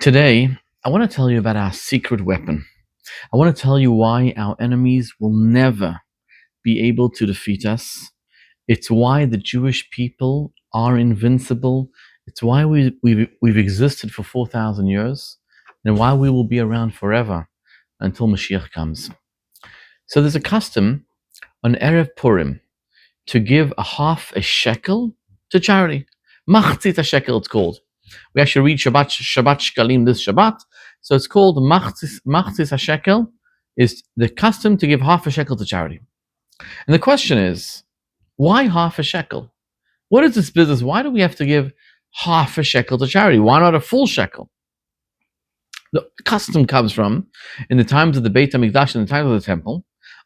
Today, I want to tell you about our secret weapon. I want to tell you why our enemies will never be able to defeat us. It's why the Jewish people are invincible. It's why we've existed for 4,000 years and why we will be around forever until Mashiach comes. So there's a custom on Erev Purim to give a half a shekel to charity. Machzit a shekel, it's called. We actually read Shabbat Shkalim this Shabbat. So it's called Machzis HaShekel, is the custom to give half a shekel to charity. And the question is, why half a shekel? What is this business? Why do we have to give half a shekel to charity? Why not a full shekel? The custom comes from, in the times of the Beit HaMikdash, in the times of the temple,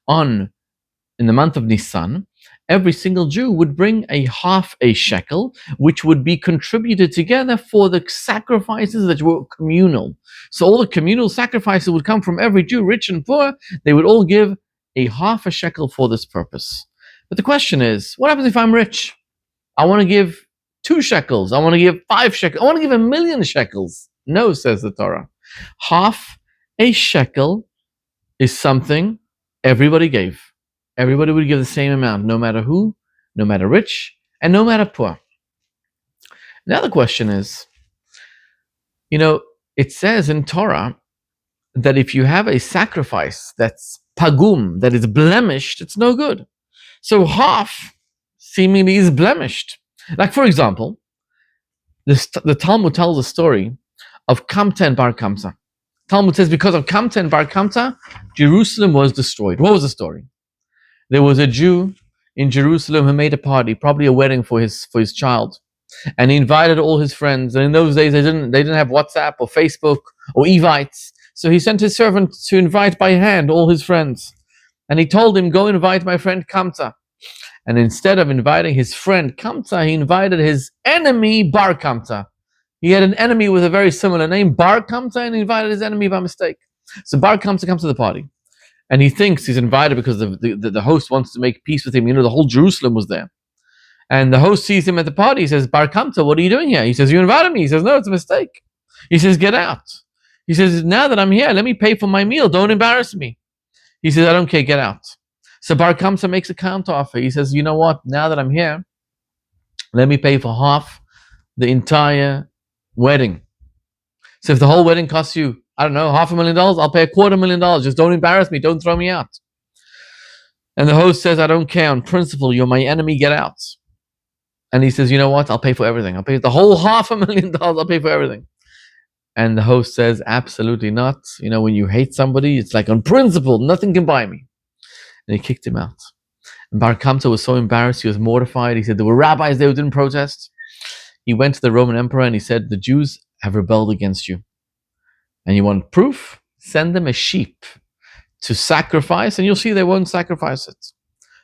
in the month of Nisan, every single Jew would bring a half a shekel, which would be contributed together for the sacrifices that were communal. So all the communal sacrifices would come from every Jew, rich and poor. They would all give a half a shekel for this purpose. But the question is, what happens if I'm rich? I want to give 2 shekels. I want to give 5 shekels. I want to give 1,000,000 shekels. No, says the Torah. Half a shekel is something everybody gave. Everybody would give the same amount, no matter who, no matter rich, and no matter poor. Now the question is, it says in Torah that if you have a sacrifice that's pagum, that is blemished, it's no good. So half seemingly is blemished. Like, for example, the Talmud tells a story of Kamta and Bar Kamta. Talmud says because of Kamta and Bar Kamta, Jerusalem was destroyed. What was the story? There was a Jew in Jerusalem who made a party, probably a wedding for his child, and he invited all his friends. And in those days, they didn't have WhatsApp or Facebook or Evites, so he sent his servant to invite by hand all his friends. And he told him, "Go invite my friend Kamta." And instead of inviting his friend Kamta, he invited his enemy Bar Kamta. He had an enemy with a very similar name, Bar Kamta, and he invited his enemy by mistake. So Bar Kamta comes to the party. And he thinks he's invited because the host wants to make peace with him. The whole Jerusalem was there. And the host sees him at the party. He says, "Bar Kamta, what are you doing here?" He says, "You invited me." He says, "No, it's a mistake." He says, "Get out." He says, "Now that I'm here, let me pay for my meal. Don't embarrass me." He says, "I don't care, get out." So Bar Kamta makes a counter offer. He says, "You know what? Now that I'm here, let me pay for half the entire wedding. So if the whole wedding costs you, I don't know, $500,000, I'll pay $250,000. Just don't embarrass me. Don't throw me out." And the host says, "I don't care. On principle, you're my enemy. Get out." And he says, "You know what? I'll pay for everything. I'll pay the whole $500,000. I'll pay for everything." And the host says, "Absolutely not. When you hate somebody, it's like on principle, nothing can buy me." And he kicked him out. And Bar Kamta was so embarrassed. He was mortified. He said, there were rabbis there who didn't protest. He went to the Roman emperor and he said, "The Jews have rebelled against you. And you want proof? Send them a sheep to sacrifice, and you'll see they won't sacrifice it."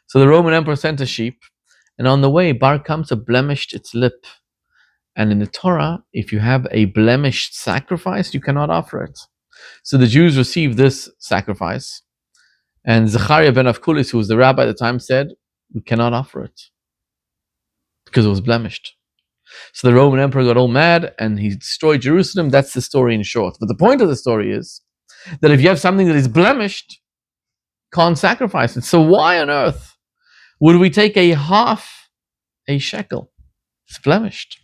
So the Roman emperor sent a sheep, and on the way, Bar Kamta blemished its lip. And in the Torah, if you have a blemished sacrifice, you cannot offer it. So the Jews received this sacrifice, and Zechariah ben Avkulis, who was the rabbi at the time, said, "We cannot offer it because it was blemished." So the Roman emperor got all mad and he destroyed Jerusalem. That's the story in short. But the point of the story is that if you have something that is blemished, can't sacrifice it. So why on earth would we take a half a shekel? It's blemished.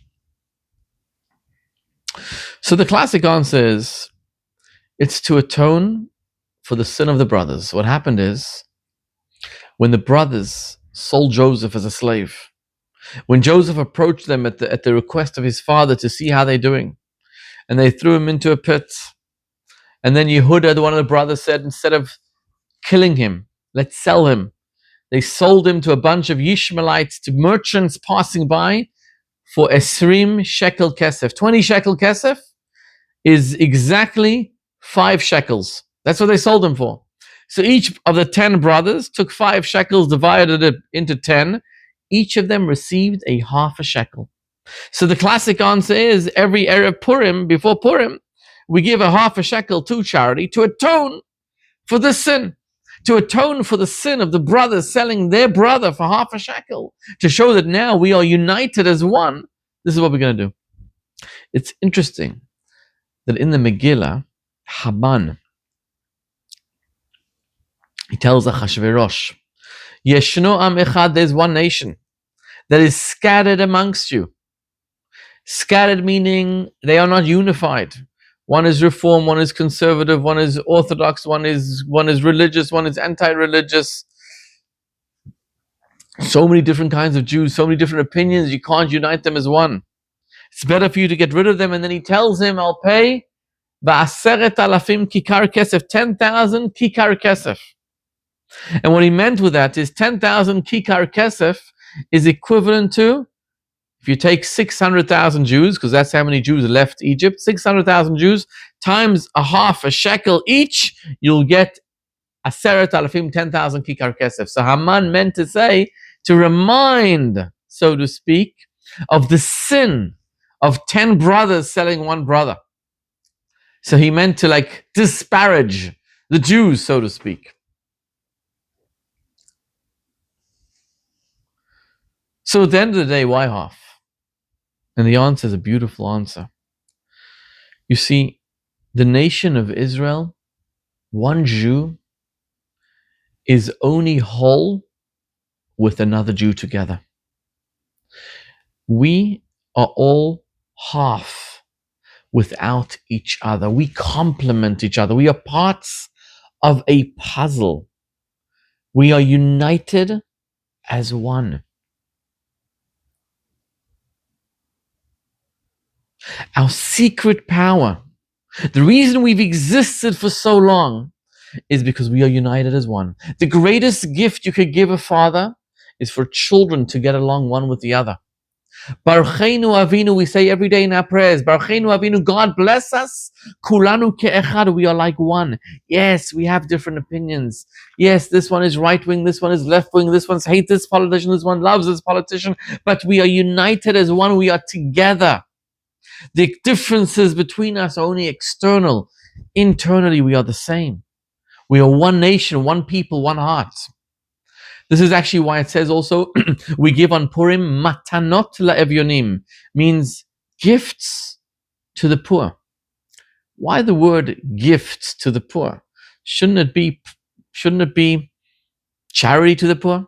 So the classic answer is, it's to atone for the sin of the brothers. What happened is, when the brothers sold Joseph as a slave, when Joseph approached them at the request of his father to see how they're doing, and they threw him into a pit, and then Yehuda, one of the brothers, said, instead of killing him, let's sell him. They sold him to a bunch of Yishmaelites, to merchants passing by, for esrim shekel kesef. 20 shekel kesef is exactly 5 shekels. That's what they sold him for. So each of the 10 brothers took 5 shekels, divided it into 10. Each of them received a half a shekel. So the classic answer is, every Erev Purim, before Purim, we give a half a shekel to charity to atone for the sin. To atone for the sin of the brothers selling their brother for half a shekel. To show that now we are united as one. This is what we're going to do. It's interesting that in the Megillah, Haman, he tells Achashverosh, Yeshno am echad, there's one nation that is scattered amongst you. Scattered meaning they are not unified. One is reform, one is conservative, one is orthodox, one is religious, one is anti-religious. So many different kinds of Jews, so many different opinions, you can't unite them as one. It's better for you to get rid of them. And then he tells him, I'll pay ba'aseret alafim kikar kesef, 10,000 kikar kesef. And what he meant with that is 10,000 kikar kesef is equivalent to, if you take 600,000 Jews, because that's how many Jews left Egypt, 600,000 Jews times a half a shekel each, you'll get aseret alafim, 10,000 kikar kesef. So Haman meant to say, to remind, so to speak, of the sin of 10 brothers selling one brother. So he meant to disparage the Jews, so to speak. So at the end of the day, why half? And the answer is a beautiful answer. You see, the nation of Israel, one Jew is only whole with another Jew together. We are all half without each other. We complement each other. We are parts of a puzzle. We are united as one. Our secret power, the reason we've existed for so long, is because we are united as one. The greatest gift you could give a father is for children to get along one with the other. Barucheinu Avinu, we say every day in our prayers, Barucheinu Avinu, God bless us. Kulanu ke'echad, we are like one. Yes, we have different opinions. Yes, this one is right wing, this one is left wing, this one hates this politician, this one loves this politician, but we are united as one, we are together. The differences between us are only external. Internally, we are the same. We are one nation, one people, one heart. This is actually why it says also, we give on Purim, matanot la'evyonim, means gifts to the poor. Why the word gifts to the poor? Shouldn't it be charity to the poor?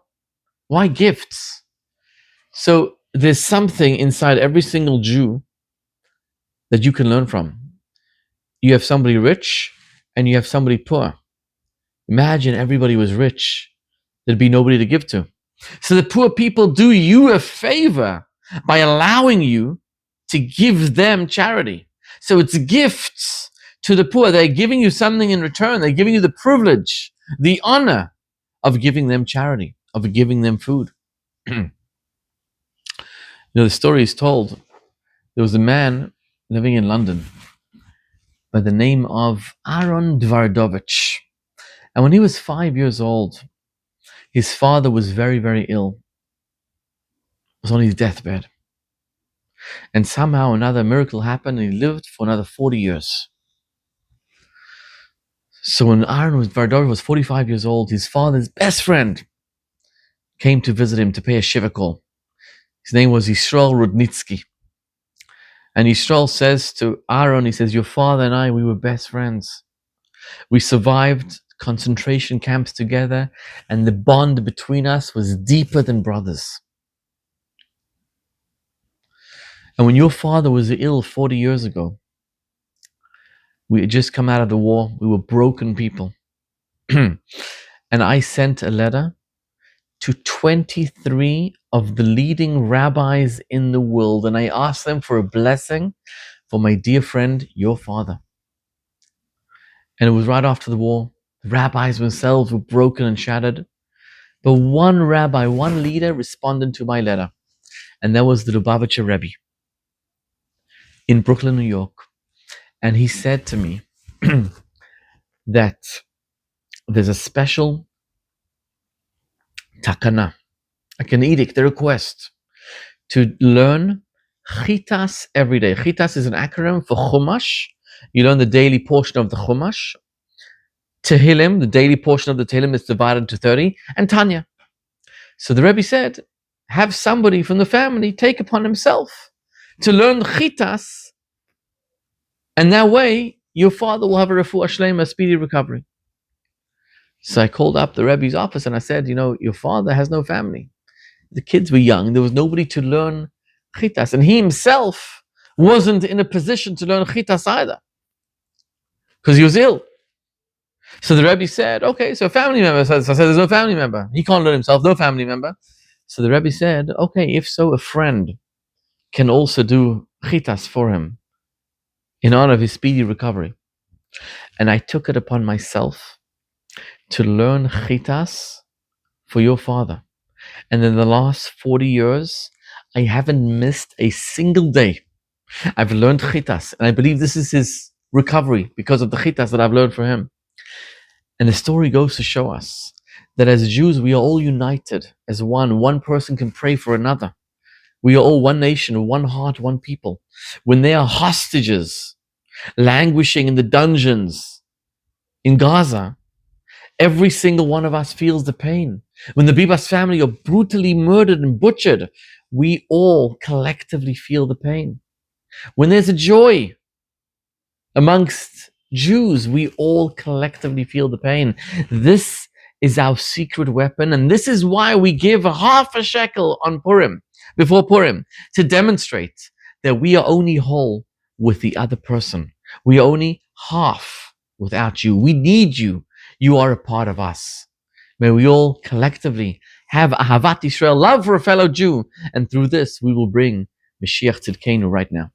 Why gifts? So there's something inside every single Jew that you can learn from. You have somebody rich and you have somebody poor. Imagine everybody was rich. There'd be nobody to give to. So the poor people do you a favor by allowing you to give them charity. So it's gifts to the poor. They're giving you something in return. They're giving you the privilege, the honor of giving them charity, of giving them food. The story is told. There was a man living in London by the name of Aaron Dvardovich. And when he was 5 years old, his father was very, very ill. He was on his deathbed. And somehow another miracle happened and he lived for another 40 years. So when Aaron Dvardovich was 45 years old, his father's best friend came to visit him to pay a shekel. His name was Yisrael Rudnitsky. And Yisrael says to Aaron, he says, your father and I, we were best friends. We survived concentration camps together, and the bond between us was deeper than brothers. And when your father was ill 40 years ago, we had just come out of the war, we were broken people. And I sent a letter to 23 of the leading rabbis in the world, and I asked them for a blessing for my dear friend, your father. And it was right after the war. The rabbis themselves were broken and shattered. But one rabbi, one leader responded to my letter. And that was the Lubavitcher Rebbe in Brooklyn, New York. And he said to me that there's a special takana, like an edict, a request, to learn chitas every day. Chitas is an acronym for Chumash. You learn the daily portion of the Chumash. Tehillim, the daily portion of the Tehillim is divided into 30, and Tanya. So the Rebbe said, have somebody from the family take upon himself to learn Chitas And that way, your father will have a refuah shlema, a speedy recovery. So I called up the Rebbe's office and I said, your father has no family. The kids were young. There was nobody to learn chitas. And he himself wasn't in a position to learn chitas either because he was ill. So the Rebbe said, okay, so a family member. So I said, there's no family member. He can't learn himself, no family member. So the Rebbe said, okay, if so, a friend can also do chitas for him in honor of his speedy recovery. And I took it upon myself to learn chitas for your father. And in the last 40 years, I haven't missed a single day. I've learned chitas, and I believe this is his recovery because of the chitas that I've learned for him. And the story goes to show us that as Jews, we are all united as one. One person can pray for another. We are all one nation, one heart, one people. When there are hostages languishing in the dungeons in Gaza, every single one of us feels the pain. When the Bibas family are brutally murdered and butchered, we all collectively feel the pain. When there's a joy amongst Jews, we all collectively feel the pain. This is our secret weapon, and this is why we give half a shekel on Purim, before Purim, to demonstrate that we are only whole with the other person. We are only half without you. We need you. You are a part of us. May we all collectively have Ahavat Israel, love for a fellow Jew, and through this we will bring Mashiach Tzidkenu right now.